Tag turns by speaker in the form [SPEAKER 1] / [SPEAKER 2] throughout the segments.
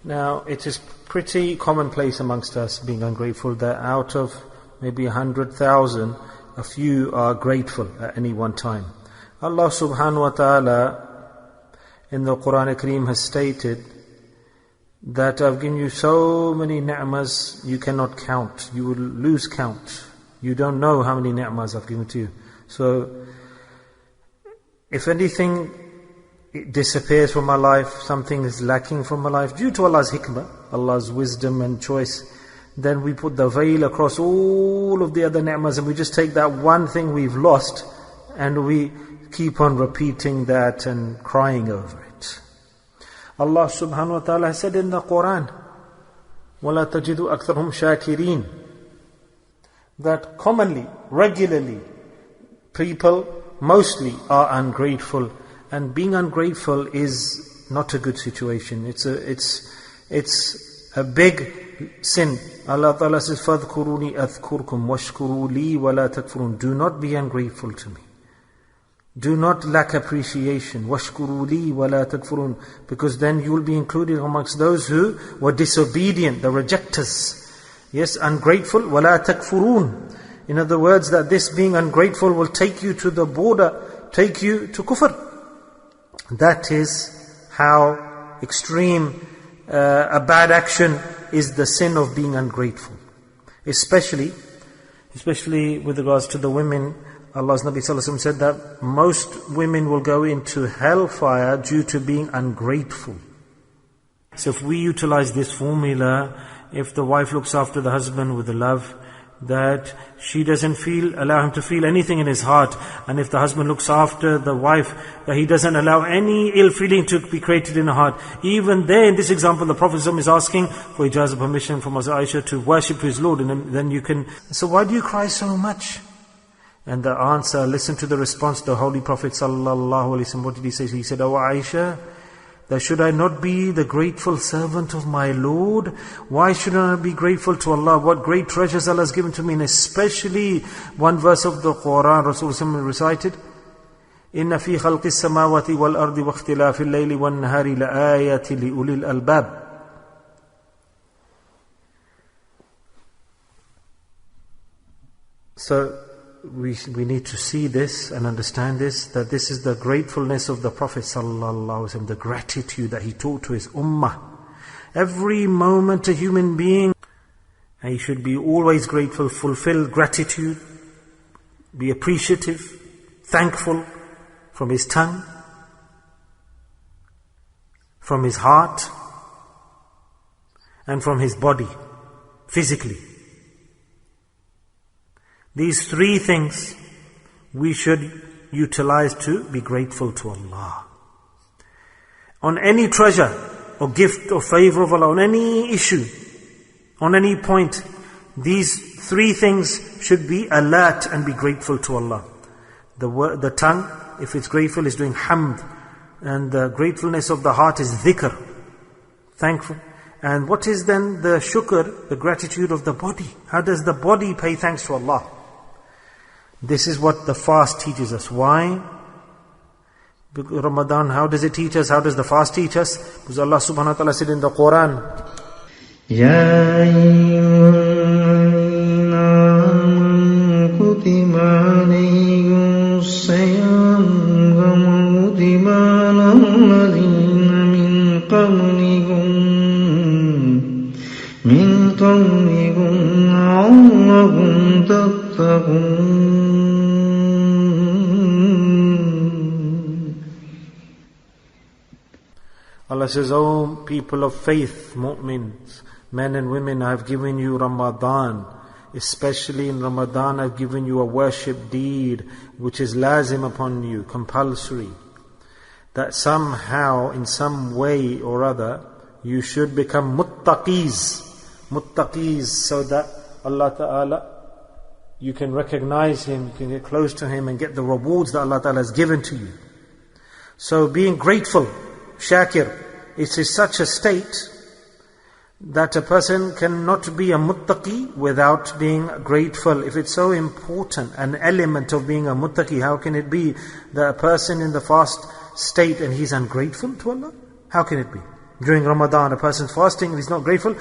[SPEAKER 1] Now, it is pretty commonplace amongst us being ungrateful that out of maybe 100,000, a few are grateful at any one time. Allah subhanahu wa ta'ala in the Quran Kareem has stated that I've given you so many ni'mas you cannot count. You will lose count. You don't know how many ni'mas I've given to you. So, if anything it disappears from my life, something is lacking from my life, due to Allah's hikmah, Allah's wisdom and choice, then we put the veil across all of the other ni'mas and we just take that one thing we've lost and we keep on repeating that and crying over it. Allah subhanahu wa ta'ala has said in the Quran, وَلَا تَجِدُ أَكْثَرْهُمْ شَاكِرِينَ, that commonly, regularly, people mostly are ungrateful, and being ungrateful is not a good situation. It's a big sin. Allah Ta'ala says, فَاذْكُرُونِي أَذْكُرْكُمْ وَاشْكُرُوا لِي وَلَا تَكْفُرُونَ. Do not be ungrateful to me. Do not lack appreciation. وَاشْكُرُوا لِي وَلَا تَكْفُرُونَ. Because then you will be included amongst those who were disobedient, the rejectors. Yes, ungrateful, وَلَا تَكْفُرُونَ. In other words, that this being ungrateful will take you to the border, take you to kufr. That is how extreme a bad action is the sin of being ungrateful. Especially with regards to the women, Allah's Nabi Sallallahu Alaihi Wasallam said that most women will go into hellfire due to being ungrateful. So if we utilize this formula, if the wife looks after the husband with the love, that she doesn't allow him to feel anything in his heart, and if the husband looks after the wife, that he doesn't allow any ill feeling to be created in her heart. Even there, in this example, the Prophet ﷺ is asking for ijazah, permission from Hazrat Aisha to worship his Lord, and then you can. So why do you cry so much? And the answer, listen to the response, the Holy Prophet ﷺ, what did he say? He said, "O Aisha, that should I not be the grateful servant of my Lord? Why should I not be grateful to Allah? What great treasures Allah has given to me." And especially one verse of the Quran, Rasulullah recited, إِنَّ فِي خَلْقِ السَّمَاوَاتِ وَالْأَرْضِ وَاخْتِلَافِ اللَّيْلِ وَالنَّهَارِ لَآيَاتٍ لِأُولِي الْأَلْبَابِ. So, we need to see this and understand this, that this is the gratefulness of the Prophet ﷺ, the gratitude that he taught to his ummah. Every moment a human being, he should be always grateful, fulfill gratitude, be appreciative, thankful from his tongue, from his heart, and from his body, physically. These three things we should utilize to be grateful to Allah. On any treasure or gift or favor of Allah, on any issue, on any point, these three things should be alert and be grateful to Allah. The tongue, if it's grateful, is doing hamd. And the gratefulness of the heart is dhikr, thankful. And what is then the shukr, the gratitude of the body? How does the body pay thanks to Allah? This is what the fast teaches us. Why? Because Ramadan, how does it teach us? How does the fast teach us? Because Allah subhanahu wa ta'ala said in the Quran, Ya ayyuhalladhina kutiba alaykumus siyam kama kutiba alal ladhina min qablikum la'allakum tattaqun. Allah says, "O people of faith, mu'mins, men and women, I have given you Ramadan. Especially in Ramadan, I have given you a worship deed which is lazim upon you, compulsory. That somehow, in some way or other, you should become muttaqis. Muttaqis, so that Allah Ta'ala, you can recognize Him, you can get close to Him and get the rewards that Allah Ta'ala has given to you. So being grateful, Shakir, it is such a state that a person cannot be a muttaqi without being grateful. If it's so important, an element of being a muttaqi, how can it be that a person in the fast state and he's ungrateful to Allah? How can it be? During Ramadan, a person's fasting and he's not grateful.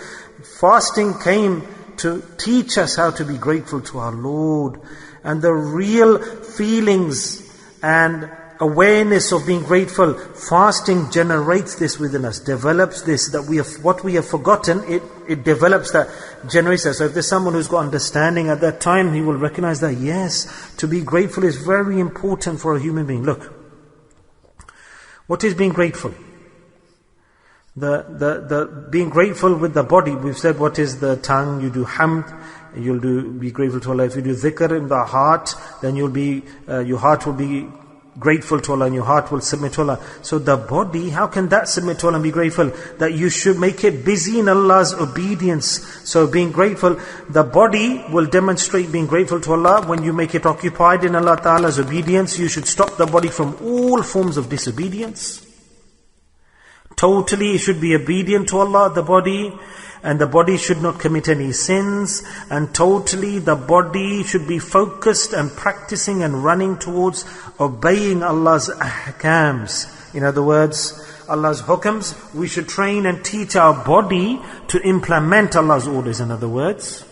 [SPEAKER 1] Fasting came to teach us how to be grateful to our Lord. And the real feelings and awareness of being grateful, fasting generates this within us, develops this, that what we have forgotten, it develops that, generates that. So if there's someone who's got understanding at that time, he will recognize that, yes, to be grateful is very important for a human being. Look, what is being grateful? The being grateful with the body, we've said what is the tongue, you do hamd, you'll be grateful to Allah. If you do dhikr in the heart, then your heart will be grateful to Allah and your heart will submit to Allah. So the body, how can that submit to Allah and be grateful? That you should make it busy in Allah's obedience. So being grateful, the body will demonstrate being grateful to Allah when you make it occupied in Allah Ta'ala's obedience. You should stop the body from all forms of disobedience. Totally it should be obedient to Allah, the body, and the body should not commit any sins, and totally the body should be focused and practicing and running towards obeying Allah's ahkams. In other words, Allah's hukams, we should train and teach our body to implement Allah's orders. In other words,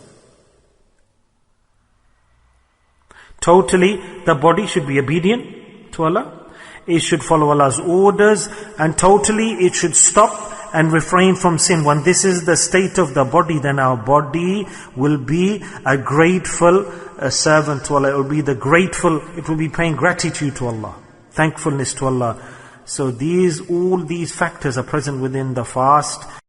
[SPEAKER 1] totally the body should be obedient to Allah. It should follow Allah's orders, and totally it should stop and refrain from sin. When this is the state of the body, then our body will be a grateful servant to Allah. It will be paying gratitude to Allah, thankfulness to Allah. So all these factors are present within the fast.